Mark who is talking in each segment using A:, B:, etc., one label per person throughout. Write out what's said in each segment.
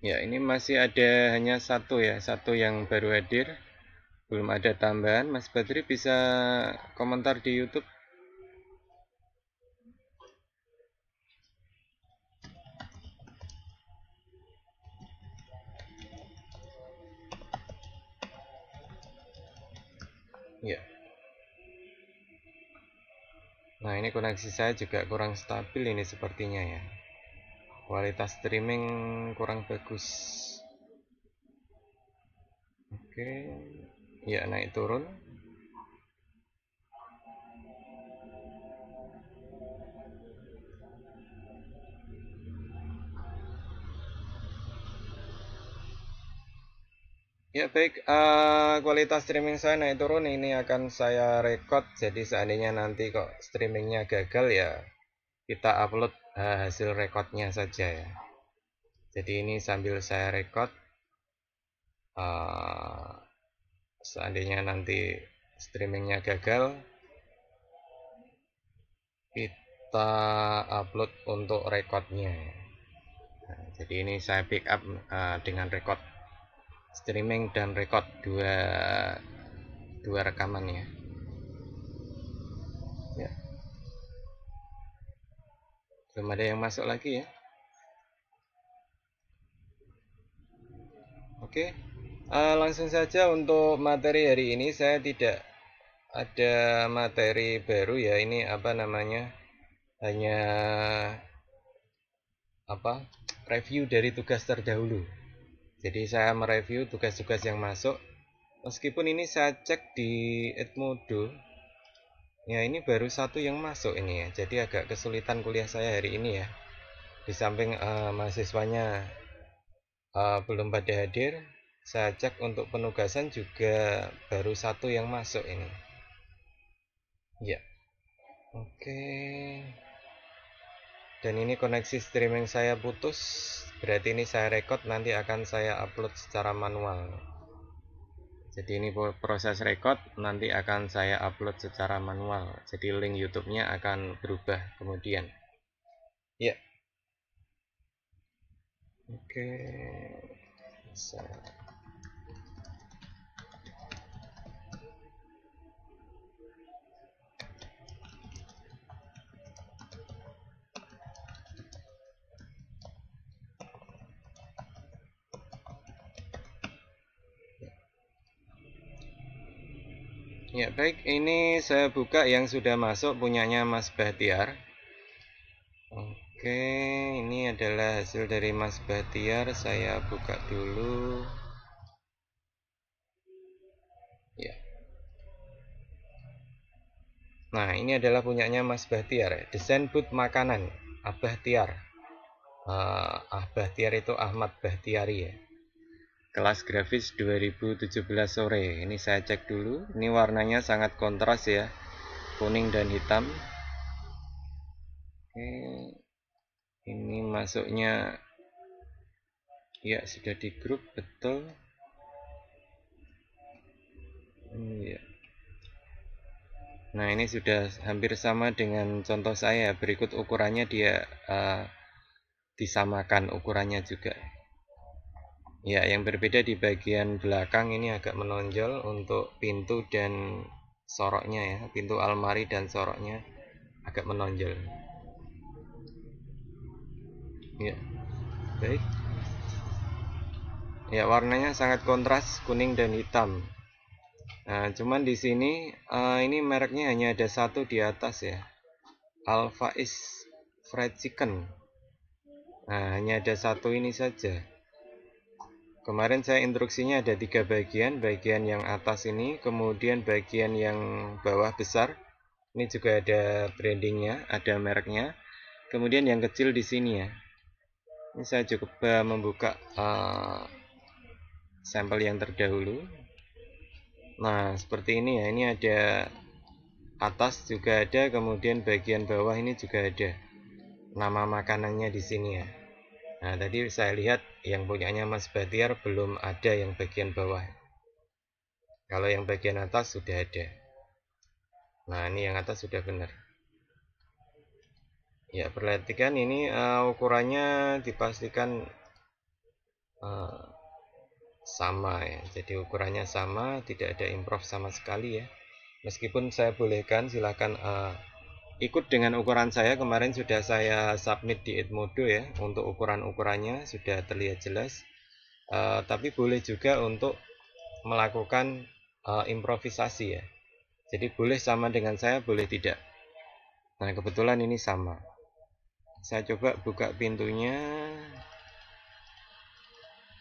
A: Ya, ini masih ada hanya satu ya, satu yang baru hadir, belum ada tambahan. Mas Badri bisa komentar di YouTube. Ya. Nah, ini koneksi saya juga kurang stabil ini sepertinya ya. Kualitas streaming kurang bagus. Oke. Ya, naik turun. Ya baik, kualitas streaming saya naik turun, ini akan saya record. Jadi seandainya nanti kok streamingnya gagal ya kita upload hasil recordnya saja ya. Jadi ini sambil saya record, seandainya nanti streamingnya gagal kita upload untuk recordnya. Nah, jadi ini saya backup dengan record streaming dan record dua rekaman ya. Ya, belum ada yang masuk lagi ya. Oke, langsung saja untuk materi hari ini. Saya tidak ada materi baru ya. Ini apa namanya? Hanya review dari tugas terdahulu. Jadi saya mereview tugas-tugas yang masuk. Meskipun ini saya cek di Edmodo, ya ini baru satu yang masuk ini ya. Jadi agak kesulitan kuliah saya hari ini ya. Di samping mahasiswanya belum pada hadir, saya cek untuk penugasan juga baru satu yang masuk ini. Ya, oke. Dan ini koneksi streaming saya putus, berarti ini saya record, nanti akan saya upload secara manual. Jadi ini proses record, nanti akan saya upload secara manual. Jadi link YouTube-nya akan berubah kemudian. Ya, oke. Ya baik, ini saya buka yang sudah masuk punyanya Mas Bahtiar. Oke, ini adalah hasil dari Mas Bahtiar. Saya buka dulu. Ya. Nah, ini adalah punyanya Mas Bahtiar. Desain booth makanan, Abah Tiar. Bahtiar itu Ahmad Bahtiari ya. Kelas grafis 2017 sore. Ini saya cek dulu. Ini warnanya sangat kontras ya, kuning dan hitam. Oke, ini masuknya ya sudah di grup betul. Ya. Nah ini sudah hampir sama dengan contoh saya. Berikut ukurannya dia disamakan ukurannya juga. Ya, yang berbeda di bagian belakang ini agak menonjol untuk pintu dan soroknya ya. Pintu almari dan soroknya agak menonjol. Ya, baik. Ya, warnanya sangat kontras kuning dan hitam. Nah, cuman di sini ini mereknya hanya ada satu di atas ya. Alpha is Fried Chicken. Nah, hanya ada satu ini saja. Kemarin saya instruksinya ada 3 bagian. Bagian yang atas ini, kemudian bagian yang bawah besar. Ini juga ada brandingnya, ada mereknya. Kemudian yang kecil di sini ya. Ini saya cukup membuka sampel yang terdahulu. Nah, seperti ini ya. Ini ada atas juga ada, kemudian bagian bawah ini juga ada nama makanannya di sini ya. Nah, tadi saya lihat yang punyanya Mas Bahtiar belum ada yang bagian bawah. Kalau yang bagian atas sudah ada. Nah, ini yang atas sudah benar. Ya, perhatikan ini ukurannya dipastikan uh, sama ya, jadi ukurannya sama, tidak ada improve sama sekali ya. Meskipun saya bolehkan silahkan ikut dengan ukuran saya. Kemarin sudah saya submit di Edmodo ya, untuk ukuran-ukurannya sudah terlihat jelas. Tapi boleh juga untuk melakukan improvisasi ya, jadi boleh sama dengan saya, boleh tidak. Nah kebetulan ini sama. Saya coba buka pintunya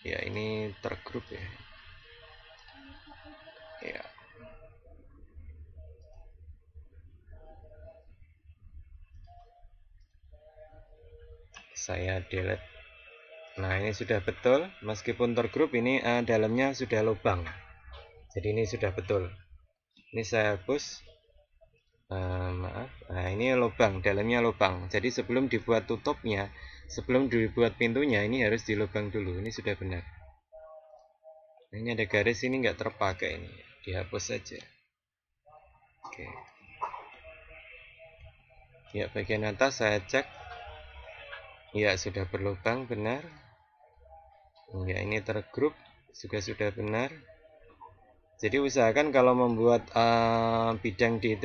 A: ya, ini tergrup ya. Ya, saya delete. Nah ini sudah betul, meskipun tergrup ini dalamnya sudah lubang, jadi ini sudah betul. Ini saya hapus. Maaf, nah ini lubang, dalamnya lubang, jadi sebelum dibuat tutupnya, sebelum dibuat pintunya, ini harus dilubang dulu. Ini sudah benar. Nah, ini ada garis, ini nggak terpakai, ini dihapus saja. Oke ya, bagian atas saya cek ya, sudah berlubang, benar ya. Ini tergrup juga sudah benar. Jadi usahakan kalau membuat bidang di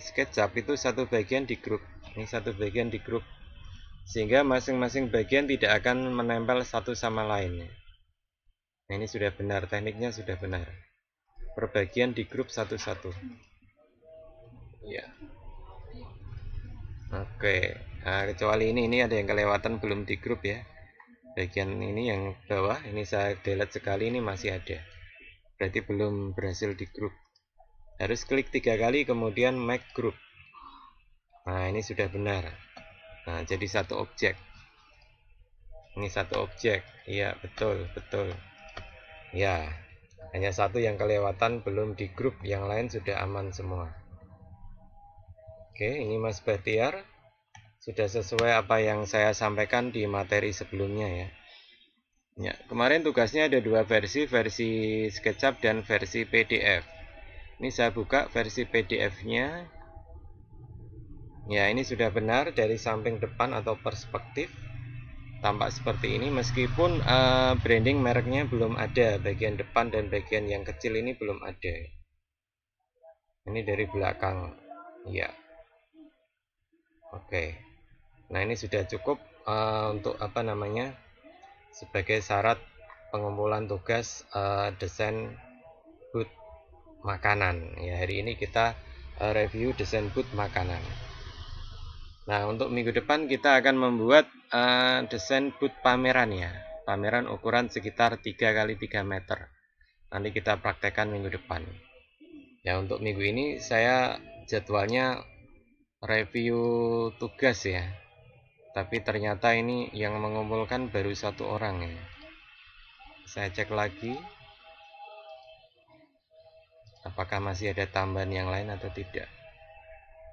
A: SketchUp itu satu bagian di grup, ini satu bagian di grup, sehingga masing-masing bagian tidak akan menempel satu sama lain. Nah, ini sudah benar, tekniknya sudah benar, per bagian di grup satu-satu ya. Oke, nah, kecuali ini ada yang kelewatan belum di grup ya, bagian ini yang bawah ini saya delete sekali, ini masih ada, berarti belum berhasil di grup. Harus klik 3 kali kemudian make group. Nah ini sudah benar. Nah jadi satu objek, ini satu objek ya, betul ya. Hanya satu yang kelewatan belum di grup, yang lain sudah aman semua. Oke, ini Mas Bahtiar, sudah sesuai apa yang saya sampaikan di materi sebelumnya ya. Ya, kemarin tugasnya ada dua versi SketchUp dan versi PDF. Ini saya buka versi PDF-nya. Ya, ini sudah benar dari samping depan atau perspektif. Tampak seperti ini, meskipun branding mereknya belum ada, bagian depan dan bagian yang kecil ini belum ada. Ini dari belakang. Ya. Oke. Nah, ini sudah cukup untuk apa namanya? Sebagai syarat pengumpulan tugas desain booth makanan. Ya, hari ini kita review desain booth makanan. Nah, untuk minggu depan kita akan membuat desain booth pameran ya. Pameran ukuran sekitar 3 kali 3 meter. Nanti kita praktekkan minggu depan. Ya, untuk minggu ini saya jadwalnya review tugas ya. Tapi ternyata ini yang mengumpulkan baru 1 orang ya. Saya cek lagi apakah masih ada tambahan yang lain atau tidak.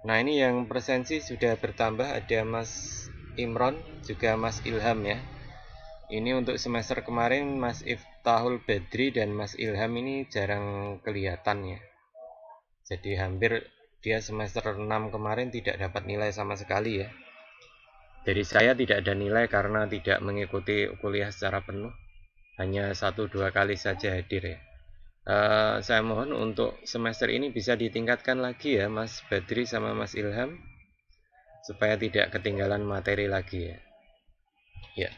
A: Nah, ini yang presensi sudah bertambah, ada Mas Imron juga Mas Ilham ya. Ini untuk semester kemarin Mas Iftahul Badri dan Mas Ilham ini jarang kelihatan ya. Jadi hampir dia semester 6 kemarin tidak dapat nilai sama sekali ya. Dari saya tidak ada nilai karena tidak mengikuti kuliah secara penuh, hanya 1-2 kali saja hadir ya. Saya mohon untuk semester ini bisa ditingkatkan lagi ya Mas Badri sama Mas Ilham, supaya tidak ketinggalan materi lagi ya. Ya.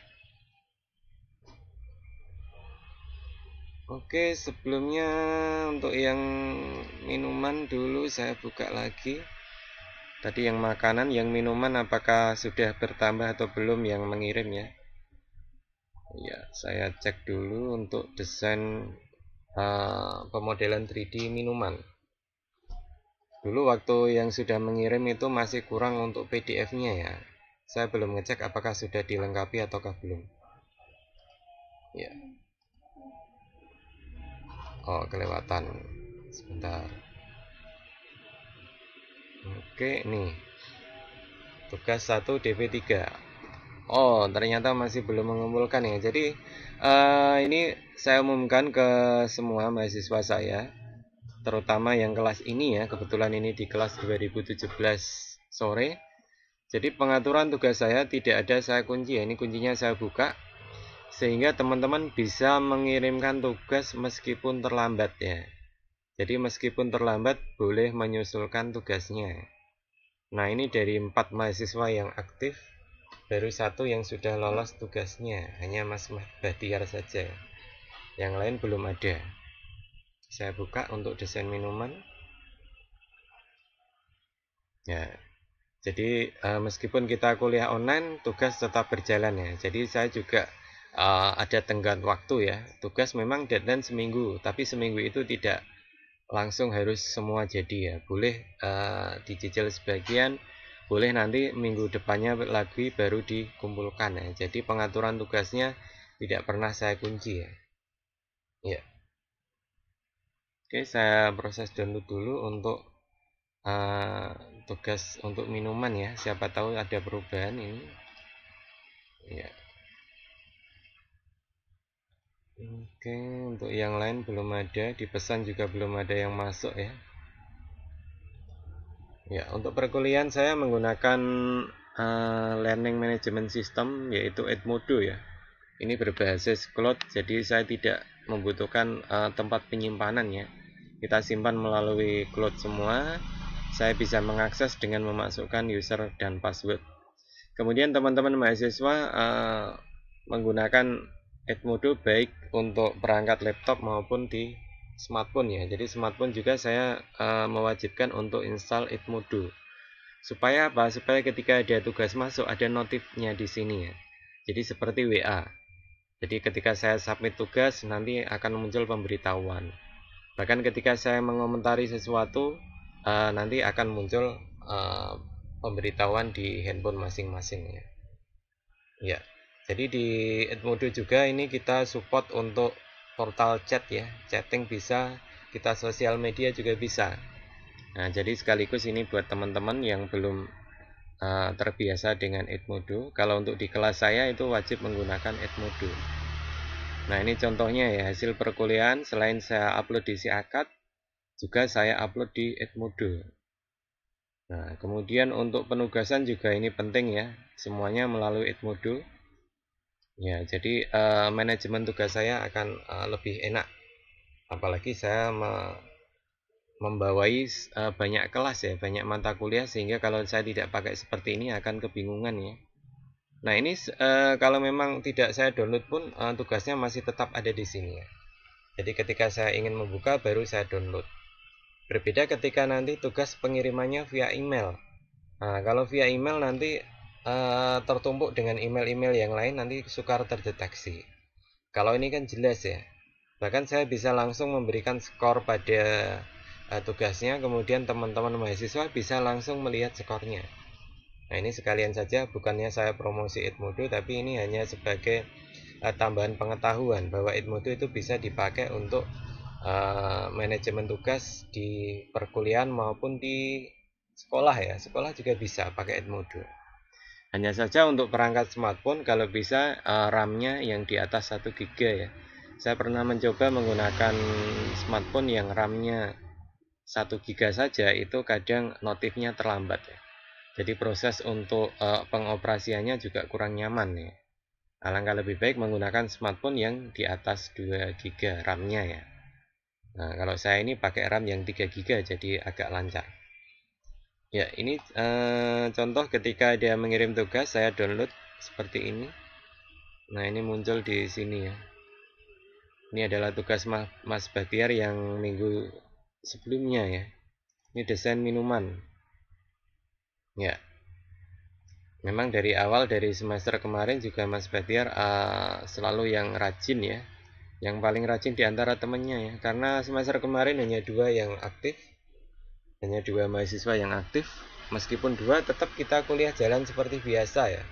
A: Oke, sebelumnya untuk yang minuman dulu saya buka lagi. Tadi yang makanan, yang minuman apakah sudah bertambah atau belum yang mengirim ya? Ya, saya cek dulu untuk desain pemodelan 3D minuman. Dulu waktu yang sudah mengirim itu masih kurang untuk PDF-nya ya. Saya belum ngecek apakah sudah dilengkapi ataukah belum. Ya. Oh, kelewatan. Sebentar. Oke, nih. Tugas 1 DP3. Oh, ternyata masih belum mengumpulkan ya. Jadi ini saya umumkan ke semua mahasiswa saya, terutama yang kelas ini ya. Kebetulan ini di kelas 2017 sore. Jadi pengaturan tugas saya tidak ada saya kunci ya. Ini kuncinya saya buka. sehingga teman-teman bisa mengirimkan tugas meskipun terlambat ya. Jadi meskipun terlambat boleh menyusulkan tugasnya. Nah, ini dari 4 mahasiswa yang aktif, baru 1 yang sudah lolos tugasnya, hanya Mas Bahtiar saja. Yang lain belum ada. Saya buka untuk desain minuman. Ya, jadi meskipun kita kuliah online, tugas tetap berjalan ya. Jadi saya juga ada tenggat waktu ya. Tugas memang deadline seminggu, tapi seminggu itu tidak langsung harus semua jadi ya. Boleh dicicil sebagian, boleh nanti minggu depannya lagi baru dikumpulkan ya. Jadi pengaturan tugasnya tidak pernah saya kunci ya. Ya. Oke, saya proses download dulu untuk tugas untuk minuman ya. Siapa tahu ada perubahan ini. Ya. Oke, untuk yang lain belum ada, dipesan juga belum ada yang masuk ya. Ya, untuk perkuliahan saya menggunakan learning management system yaitu Edmodo ya. Ini berbasis cloud, jadi saya tidak membutuhkan tempat penyimpanan ya. Kita simpan melalui cloud semua. Saya bisa mengakses dengan memasukkan user dan password. Kemudian teman-teman mahasiswa menggunakan Edmodo baik untuk perangkat laptop maupun di smartphone ya. Jadi smartphone juga saya mewajibkan untuk install Edmodo. Supaya apa? Supaya ketika ada tugas masuk ada notifnya di sini ya. Jadi seperti WA. Jadi ketika saya submit tugas nanti akan muncul pemberitahuan. Bahkan ketika saya mengomentari sesuatu nanti akan muncul pemberitahuan di handphone masing-masing ya. Ya. Jadi di Edmodo juga ini kita support untuk portal chat ya. Chatting bisa, kita sosial media juga bisa. Nah, jadi sekaligus ini buat teman-teman yang belum terbiasa dengan Edmodo. Kalau untuk di kelas saya itu wajib menggunakan Edmodo. Nah, ini contohnya ya, hasil perkuliahan selain saya upload di Siakat, juga saya upload di Edmodo. Nah, kemudian untuk penugasan juga ini penting ya, semuanya melalui Edmodo. Ya, jadi manajemen tugas saya akan lebih enak. Apalagi saya membawai banyak kelas ya, banyak mata kuliah, sehingga kalau saya tidak pakai seperti ini akan kebingungan ya. Nah, ini kalau memang tidak saya download pun tugasnya masih tetap ada di sini ya. Jadi ketika saya ingin membuka baru saya download. Berbeda ketika nanti tugas pengirimannya via email. Nah, kalau via email nanti tertumpuk dengan email-email yang lain nanti sukar terdeteksi. Kalau ini kan jelas ya. Bahkan saya bisa langsung memberikan skor pada tugasnya, kemudian teman-teman mahasiswa bisa langsung melihat skornya. Nah, ini sekalian saja, bukannya saya promosi Edmodo, tapi ini hanya sebagai tambahan pengetahuan bahwa Edmodo itu bisa dipakai untuk manajemen tugas di perkuliahan maupun di sekolah ya. Sekolah juga bisa pakai Edmodo. Hanya saja untuk perangkat smartphone kalau bisa RAM-nya yang di atas 1 GB ya. Saya pernah mencoba menggunakan smartphone yang RAM-nya 1 GB saja, itu kadang notifnya terlambat ya. Jadi proses untuk pengoperasiannya juga kurang nyaman ya. Alangkah lebih baik menggunakan smartphone yang di atas 2 GB RAM-nya ya. Nah, kalau saya ini pakai RAM yang 3 GB jadi agak lancar. Ya, ini contoh ketika dia mengirim tugas, saya download seperti ini. Nah, ini muncul di sini ya. Ini adalah tugas Mas Bahtiar yang minggu sebelumnya ya. Ini desain minuman. Ya. Memang dari awal dari semester kemarin juga Mas Bahtiar selalu yang rajin ya. Yang paling rajin di antara temannya ya. Karena semester kemarin hanya 2 yang aktif. Hanya 2 mahasiswa yang aktif. Meskipun 2 tetap kita kuliah jalan seperti biasa ya.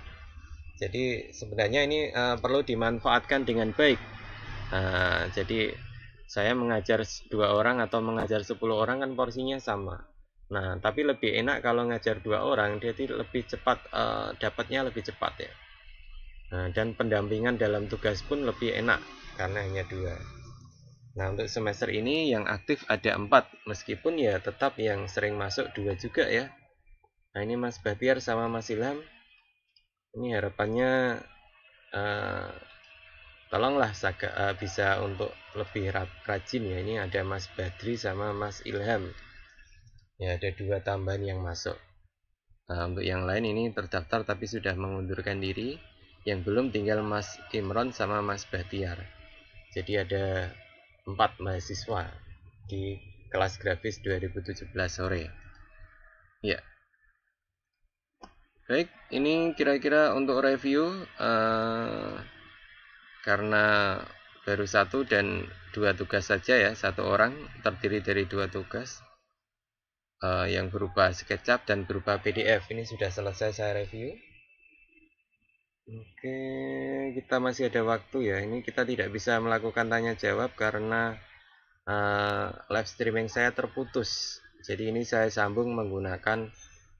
A: Jadi sebenarnya ini perlu dimanfaatkan dengan baik. Jadi saya mengajar 2 orang atau mengajar 10 orang kan porsinya sama. Nah, tapi lebih enak kalau ngajar 2 orang, jadi lebih cepat, dapatnya lebih cepat ya. Nah, dan pendampingan dalam tugas pun lebih enak karena hanya 2. Nah, untuk semester ini yang aktif ada 4, meskipun ya tetap yang sering masuk 2 juga ya. Nah, ini Mas Bahtiar sama Mas Ilham. Ini harapannya tolonglah bisa untuk lebih rajin ya. Ini ada Mas Badri sama Mas Ilham ya, ada 2 tambahan yang masuk. Untuk yang lain ini terdaftar tapi sudah mengundurkan diri. Yang belum tinggal Mas Imron sama Mas Bahtiar. Jadi ada 4 mahasiswa di kelas grafis 2017 sore. Ya, baik, ini kira-kira untuk review karena baru 1 dan 2 tugas saja ya, 1 orang terdiri dari 2 tugas yang berupa SketchUp dan berupa PDF. Ini sudah selesai saya review. Oke, kita masih ada waktu ya. Ini kita tidak bisa melakukan tanya jawab karena live streaming saya terputus. Jadi ini saya sambung menggunakan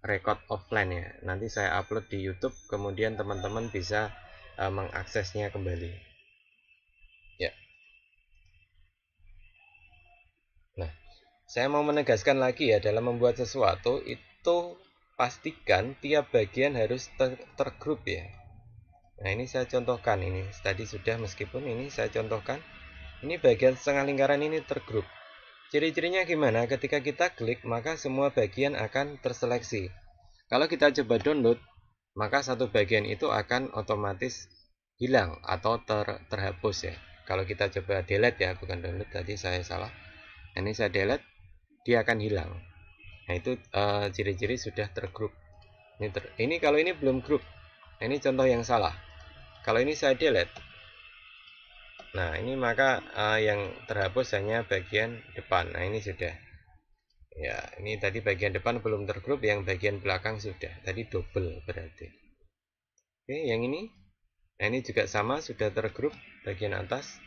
A: record offline ya. Nanti saya upload di YouTube, kemudian teman-teman bisa mengaksesnya kembali. Ya. Nah, saya mau menegaskan lagi ya, dalam membuat sesuatu itu pastikan tiap bagian harus tergrup ya. Nah, ini saya contohkan, ini tadi sudah, meskipun ini saya contohkan. Ini bagian setengah lingkaran ini tergrup. Ciri-cirinya gimana? Ketika kita klik, maka semua bagian akan terseleksi. Kalau kita coba download, maka satu bagian itu akan otomatis hilang atau terhapus ya. Kalau kita coba delete ya, bukan download, tadi saya salah. Ini saya delete, dia akan hilang. Nah, itu ciri-ciri sudah tergrup. Ini kalau ini belum grup. Ini contoh yang salah. Kalau ini saya delete, nah ini maka yang terhapus hanya bagian depan. Nah, ini sudah. Ya, ini tadi bagian depan belum tergrup, yang bagian belakang sudah. Tadi double berarti. Oke, yang ini. Nah, ini juga sama, sudah tergrup bagian atas.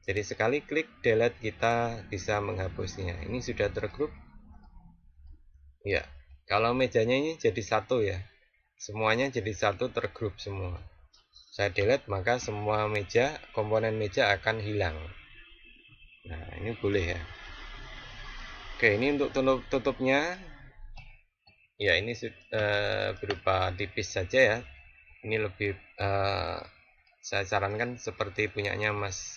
A: Jadi sekali klik delete kita bisa menghapusnya. Ini sudah tergrup. Ya, kalau mejanya ini jadi satu ya. Semuanya jadi satu, tergrup semua. Saya delete, maka semua meja, komponen meja akan hilang. Nah, ini boleh ya. Oke, ini untuk tutupnya. Ya, ini berupa tipis saja ya. Ini lebih saya sarankan seperti punyanya Mas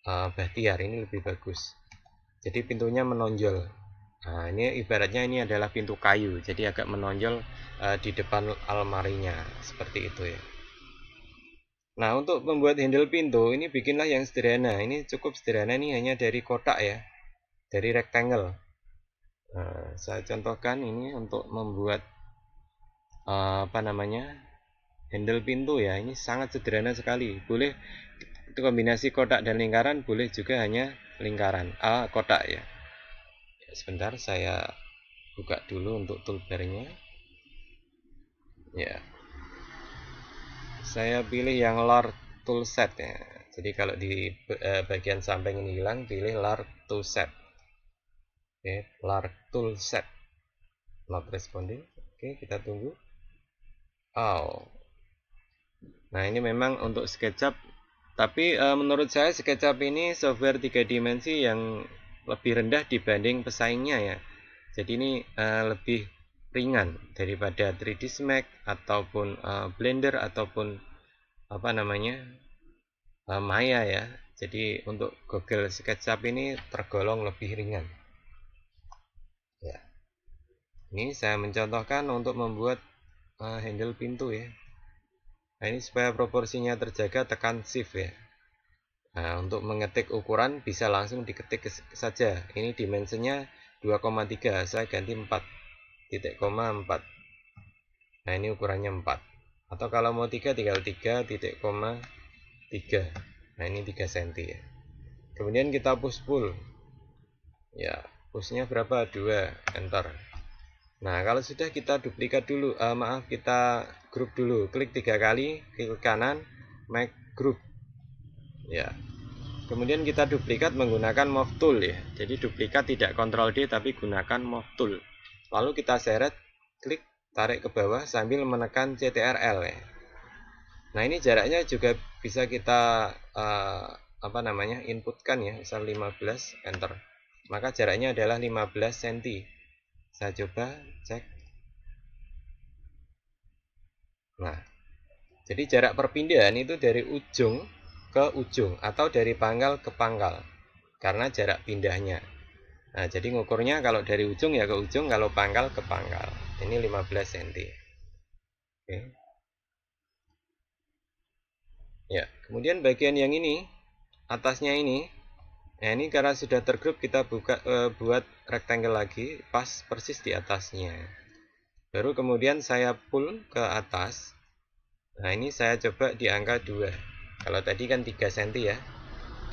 A: Bahtiar, ini lebih bagus. Jadi pintunya menonjol. Nah, ini ibaratnya ini adalah pintu kayu, jadi agak menonjol di depan almarinya, seperti itu ya. Nah, untuk membuat handle pintu ini bikinlah yang sederhana. Ini cukup sederhana, ini hanya dari kotak ya, dari rectangle. Nah, saya contohkan ini untuk membuat handle pintu ya. Ini sangat sederhana sekali. Boleh kombinasi kotak dan lingkaran, boleh juga hanya lingkaran kotak ya. Sebentar, saya buka dulu untuk toolbarnya ya. Saya pilih yang LAR toolset ya. Jadi kalau di bagian samping ini hilang, pilih LAR toolset. Oke, LAR toolset not responding. Oke, kita tunggu. Nah, ini memang untuk SketchUp, tapi menurut saya SketchUp ini software 3 dimensi yang lebih rendah dibanding pesaingnya ya. Jadi ini lebih ringan daripada 3ds Max ataupun Blender ataupun Maya ya. Jadi untuk Google SketchUp ini tergolong lebih ringan. Ya. Ini saya mencontohkan untuk membuat handle pintu ya. Nah, ini supaya proporsinya terjaga, tekan shift ya. Nah, untuk mengetik ukuran bisa langsung diketik saja. Ini dimensinya 2,3, saya ganti 4 titik koma 4. Nah, ini ukurannya 4. Atau kalau mau 3 tinggal 3 titik koma 3. Nah, ini 3 cm ya. Kemudian kita push pull. Ya, pushnya berapa? 2, enter. Nah, kalau sudah kita duplikat dulu, kita group dulu. Klik 3 kali, klik kanan, make group. Ya. Kemudian kita duplikat menggunakan move tool ya. Jadi duplikat tidak Ctrl D tapi gunakan move tool. Lalu kita seret, klik, tarik ke bawah sambil menekan CTRL ya. Nah, ini jaraknya juga bisa kita inputkan ya, misal 15, enter. Maka jaraknya adalah 15 cm. Saya coba cek. Nah, jadi jarak perpindahan itu dari ujung ke ujung atau dari pangkal ke pangkal karena jarak pindahnya. Nah, jadi ngukurnya kalau dari ujung ya ke ujung, kalau pangkal ke pangkal. Ini 15 cm. Oke. Ya, kemudian bagian yang ini, atasnya ini, nah ini karena sudah tergrup kita buat rectangle lagi, pas persis di atasnya. Baru kemudian saya pull ke atas. Nah, ini saya coba di angka 2. Kalau tadi kan 3 cm ya.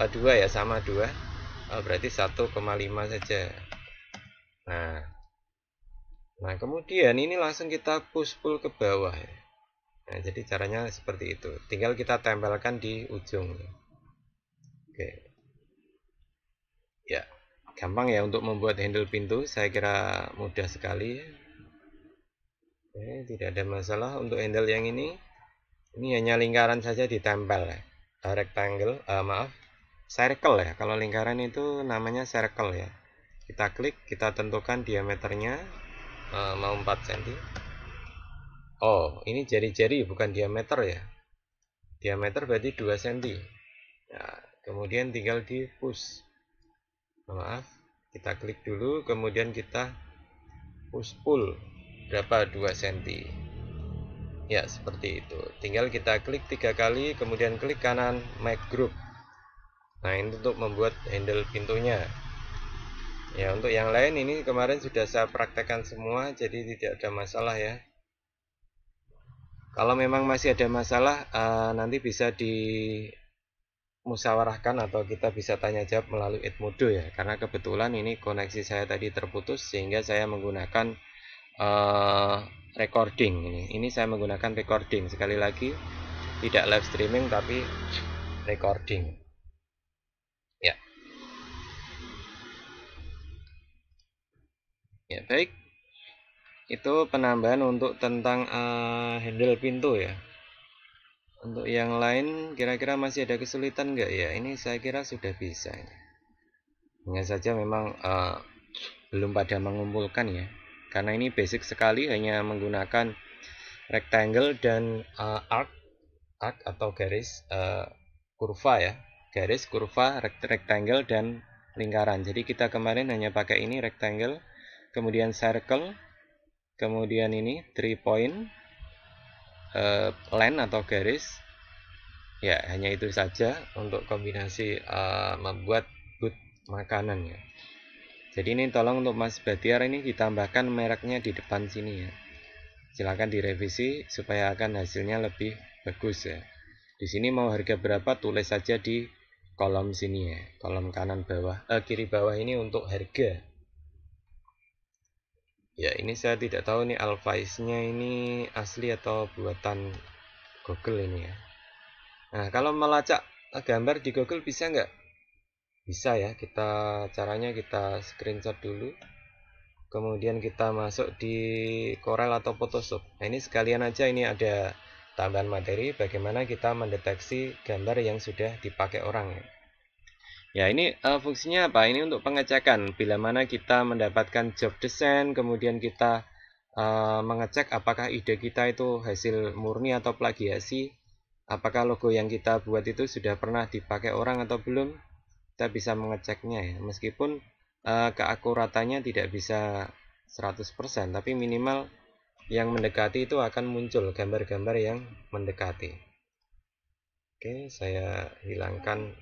A: 2 ya, sama 2. Berarti 1,5 saja. Nah, kemudian ini langsung kita push pull ke bawah ya. Nah, jadi caranya seperti itu. Tinggal kita tempelkan di ujung. Oke. Ya, gampang ya untuk membuat handle pintu. Saya kira mudah sekali. Oke, tidak ada masalah untuk handle yang ini. Ini hanya lingkaran saja ditempel ya. Rectangle, maaf, circle ya. Kalau lingkaran itu namanya circle ya. Kita klik, kita tentukan diameternya mau 4 cm. Oh, ini jari-jari bukan diameter ya. Diameter berarti 2 cm. Nah, kemudian tinggal di push. Maaf, kita klik dulu, kemudian kita push pull berapa 2 cm. Ya, seperti itu. Tinggal kita klik 3 kali, kemudian klik kanan make group. Nah, ini untuk membuat handle pintunya. Ya, untuk yang lain ini kemarin sudah saya praktekkan semua, jadi tidak ada masalah ya. Kalau memang masih ada masalah, nanti bisa dimusyawarahkan atau kita bisa tanya jawab melalui Edmodo ya. Karena kebetulan ini koneksi saya tadi terputus sehingga saya menggunakan recording ini. Ini saya menggunakan recording. Sekali lagi tidak live streaming tapi recording. Ya. Ya, baik. Itu penambahan untuk tentang handle pintu ya. Untuk yang lain kira-kira masih ada kesulitan nggak ya? Ini saya kira sudah bisa. Hanya saja memang belum pada mengumpulkan ya. Karena ini basic sekali, hanya menggunakan rectangle dan arc atau garis kurva ya. Garis, kurva, rectangle dan lingkaran. Jadi kita kemarin hanya pakai ini rectangle, kemudian circle, kemudian ini 3 point, line atau garis. Ya, hanya itu saja untuk kombinasi membuat boot makanan ya. Jadi ini tolong untuk Mas Batiar ini ditambahkan mereknya di depan sini ya. Silakan direvisi supaya akan hasilnya lebih bagus ya. Di sini mau harga berapa tulis saja di kolom sini ya. Kolom kanan bawah, kiri bawah ini untuk harga. Ya, ini saya tidak tahu nih Alphais-nya ini asli atau buatan Google ini ya. Nah, kalau melacak gambar di Google bisa nggak? Bisa ya, caranya kita screenshot dulu. Kemudian kita masuk di Corel atau Photoshop. Nah, ini sekalian aja ini ada tambahan materi bagaimana kita mendeteksi gambar yang sudah dipakai orang. Ya, ini fungsinya apa? Ini untuk pengecekan bila mana kita mendapatkan job design, kemudian kita mengecek apakah ide kita itu hasil murni atau plagiasi. Apakah logo yang kita buat itu sudah pernah dipakai orang atau belum? Kita bisa mengeceknya ya. Meskipun keakuratannya tidak bisa 100%, tapi minimal yang mendekati itu akan muncul gambar-gambar yang mendekati. Oke, saya hilangkan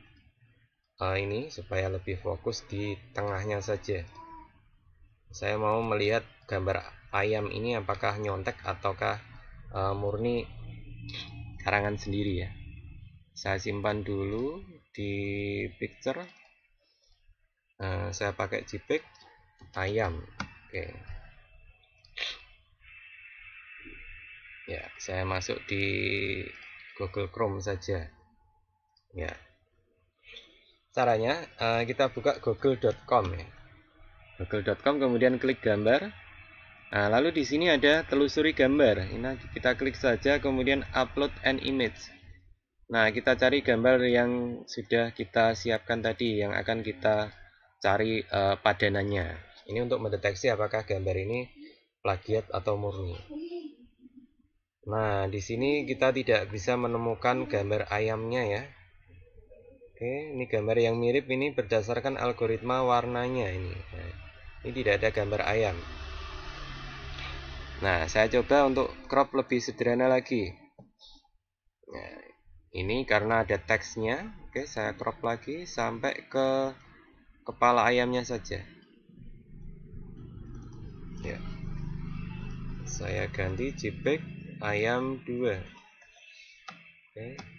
A: ini supaya lebih fokus di tengahnya saja. Saya mau melihat gambar ayam ini apakah nyontek ataukah murni karangan sendiri ya. Saya simpan dulu di picture. Saya pakai JPEG ayam. Oke. Ya, saya masuk di Google Chrome saja. Ya. Caranya kita buka google.com ya. Google.com kemudian klik gambar. Nah, lalu di sini ada telusuri gambar. Ini kita klik saja kemudian upload an image. Nah, kita cari gambar yang sudah kita siapkan tadi yang akan kita cari padanannya. Ini untuk mendeteksi apakah gambar ini plagiat atau murni. Nah, di sini kita tidak bisa menemukan gambar ayamnya ya. Oke, ini gambar yang mirip ini berdasarkan algoritma warnanya ini. Nah, ini tidak ada gambar ayam. Nah, saya coba untuk crop lebih sederhana lagi. Nah, ini karena ada teksnya. Oke, saya crop lagi sampai ke kepala ayamnya saja. Ya, saya ganti JPEG ayam 2. Oke.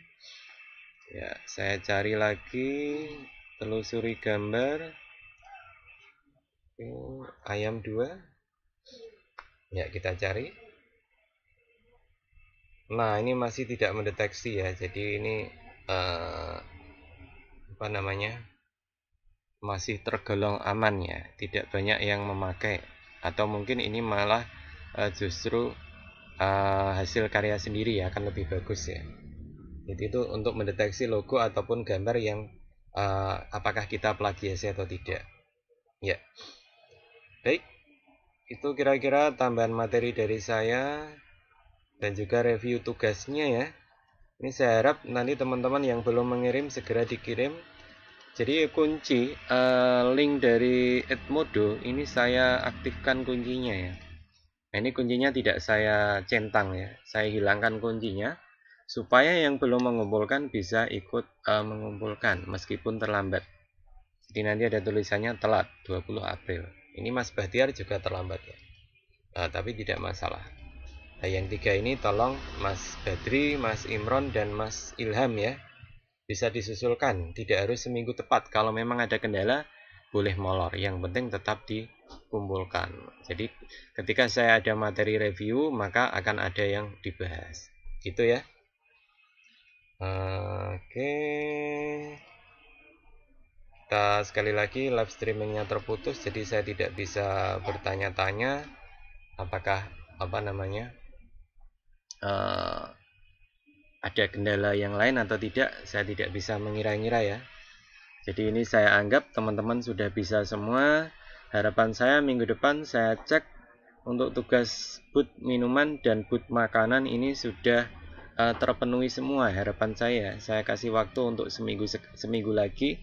A: Ya, saya cari lagi, telusuri gambar. Oke, ayam 2. Ya, kita cari. Nah, ini masih tidak mendeteksi ya. Jadi ini apa namanya? Masih tergolong aman ya. Tidak banyak yang memakai. Atau mungkin ini malah justru hasil karya sendiri ya, akan lebih bagus ya. Jadi itu untuk mendeteksi logo ataupun gambar yang apakah kita plagiasi atau tidak. Ya, baik. Itu kira-kira tambahan materi dari saya dan juga review tugasnya ya. Ini saya harap nanti teman-teman yang belum mengirim segera dikirim. Jadi kunci link dari Edmodo ini saya aktifkan kuncinya ya. Nah, ini kuncinya tidak saya centang ya. Saya hilangkan kuncinya supaya yang belum mengumpulkan bisa ikut mengumpulkan meskipun terlambat. Jadi nanti ada tulisannya telat 20 April. Ini Mas Bahtiar juga terlambat ya. Tapi tidak masalah. Nah, yang 3 ini tolong Mas Badri, Mas Imron, dan Mas Ilham ya. Bisa disusulkan, tidak harus seminggu tepat. Kalau memang ada kendala, boleh molor. Yang penting tetap dikumpulkan. Jadi ketika saya ada materi review, maka akan ada yang dibahas. Gitu ya. Oke. Kita sekali lagi live streamingnya terputus, jadi saya tidak bisa bertanya-tanya apakah apa namanya ada kendala yang lain atau tidak. Saya tidak bisa mengira-ngira ya. Jadi ini saya anggap teman-teman sudah bisa semua. Harapan saya minggu depan saya cek untuk tugas booth minuman dan booth makanan ini sudah terpenuhi semua. Harapan saya kasih waktu untuk seminggu lagi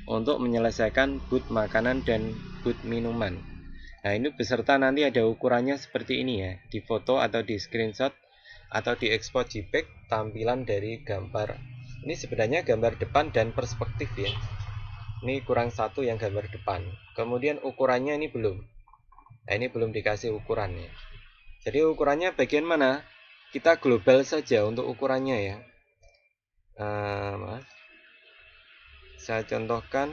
A: untuk menyelesaikan booth makanan dan booth minuman. Nah, ini beserta nanti ada ukurannya seperti ini ya, di foto atau di screenshot atau di export JPEG tampilan dari gambar. Ini sebenarnya gambar depan dan perspektif ya. Ini kurang satu yang gambar depan. Kemudian ukurannya ini belum. Nah, ini belum dikasih ukurannya. Jadi ukurannya bagian mana? Kita global saja untuk ukurannya ya. Maaf. Saya contohkan,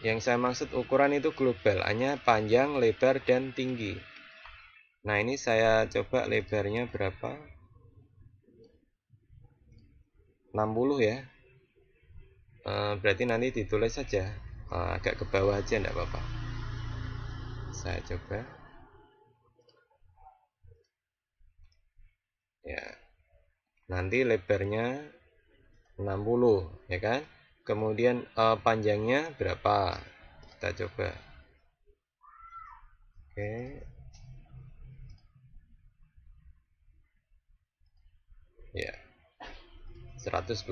A: yang saya maksud ukuran itu global, hanya panjang, lebar, dan tinggi. Nah, ini saya coba lebarnya berapa? 60 ya. Berarti nanti ditulis saja. Agak ke bawah aja enggak apa-apa. Saya coba. Ya. Nanti lebarnya 60 ya kan. Kemudian panjangnya berapa, kita coba. Oke, ya 125.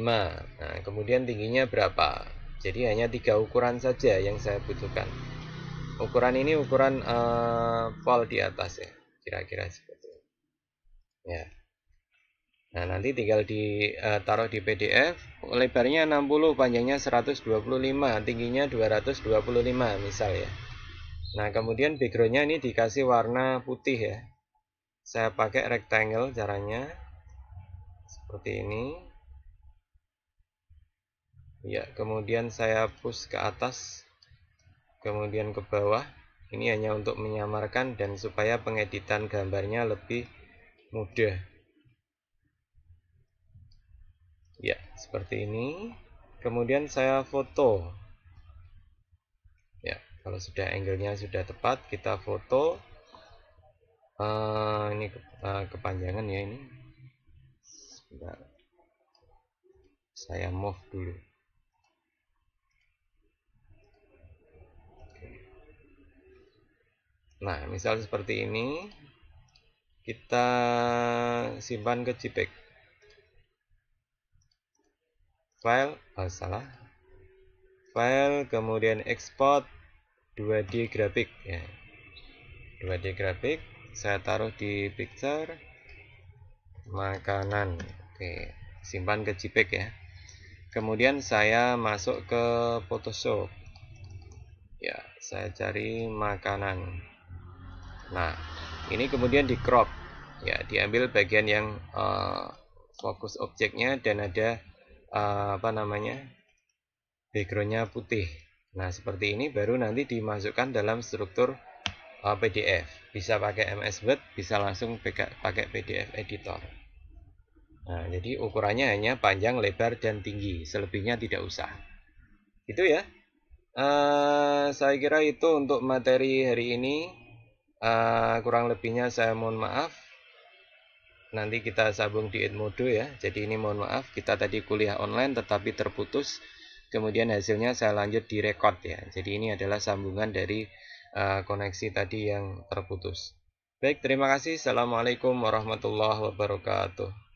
A: Nah, kemudian tingginya berapa. Jadi hanya 3 ukuran saja yang saya butuhkan. Ukuran ini ukuran font di atas ya, kira-kira seperti itu ya. Nah, nanti tinggal ditaruh di PDF. Lebarnya 60, panjangnya 125, tingginya 225 misal ya. Nah, kemudian backgroundnya ini dikasih warna putih ya. Saya pakai rectangle caranya seperti ini. Ya, kemudian saya push ke atas, kemudian ke bawah. Ini hanya untuk menyamarkan dan supaya pengeditan gambarnya lebih mudah. Ya, seperti ini. Kemudian saya foto. Ya, kalau sudah angle-nya sudah tepat, kita foto. Ini kepanjangan ya ini. Sebentar. Saya move dulu. Nah, misal seperti ini. Kita simpan ke JPEG. file, file, kemudian export 2D grafik ya. 2D grafik saya taruh di picture makanan. Oke, simpan ke JPEG ya. Kemudian saya masuk ke Photoshop. Ya, saya cari makanan. Nah, ini kemudian di crop. Ya, diambil bagian yang fokus objeknya dan ada backgroundnya putih. Nah, seperti ini baru nanti dimasukkan dalam struktur PDF. Bisa pakai MS Word, bisa langsung pakai PDF editor. Nah, jadi ukurannya hanya panjang, lebar, dan tinggi. Selebihnya tidak usah. Itu ya. Saya kira itu untuk materi hari ini. Kurang lebihnya saya mohon maaf. Nanti kita sambung di Edmodo ya. Jadi ini mohon maaf, kita tadi kuliah online tetapi terputus. Kemudian hasilnya saya lanjut di record ya. Jadi ini adalah sambungan dari koneksi tadi yang terputus. Baik, terima kasih. Assalamualaikum warahmatullahi wabarakatuh.